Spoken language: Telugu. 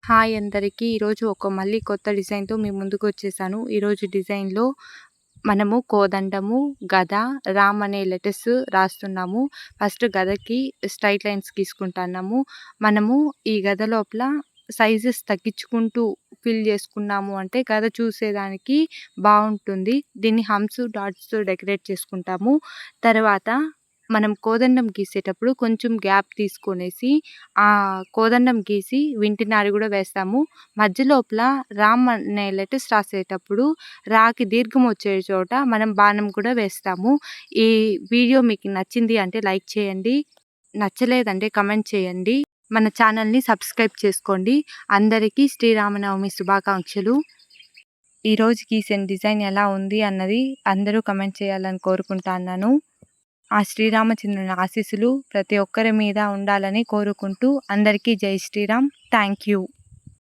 హాయ్ అందరికీ. ఈరోజు మళ్ళీ కొత్త డిజైన్‌తో మీ ముందుకొచ్చేసాను. ఈరోజు డిజైన్‌లో మనము కోదండము, గద, రామ్ అనే లెటర్స్ రాస్తున్నాము. ఫస్ట్ గదకి స్ట్రెయిట్ లైన్స్ గీసుకుంటున్నాము. మనము ఈ గద లోపల సైజెస్ తగ్గించుకుంటూ ఫిల్ చేసుకున్నాము అంటే గద చూసేదానికి బావుంటుంది. దీన్ని హంప్స్, డాట్స్‌తో డెకరేట్ చేసుకుంటాము. తర్వాత మనం కోదండం గీసేటప్పుడు కొంచెం గ్యాప్ తీసుకొనేసి కోదండం గీసి వింటినారి గూడా వేస్తాము. మధ్య లోపల రామ్ అనే లెటర్స్ రాసేటప్పుడు రాకి దీర్ఘం వచ్చే చోట మనం బాణం కూడా వేస్తాము. ఈ వీడియో మీకు నచ్చింది అంటే లైక్ చేయండి. నచ్చలేదంటే కామెంట్ చేయండి. మన ఛానల్‌ని సబ్స్క్రైబ్ చేసుకోండి. అందరికీ శ్రీరామనవమి శుభాకాంక్షలు. ఈరోజు గీసిన డిజైన్ ఎలా ఉంది అన్నది అందరూ కామెంట్ చేయాలని కోరుకుంటున్నాను. ఆ శ్రీరామచంద్రుని ఆశీస్సులు ప్రతి ఒక్కరి మీద ఉండాలని కోరుకుంటూ అందరికీ జై శ్రీరామ్. Thank you.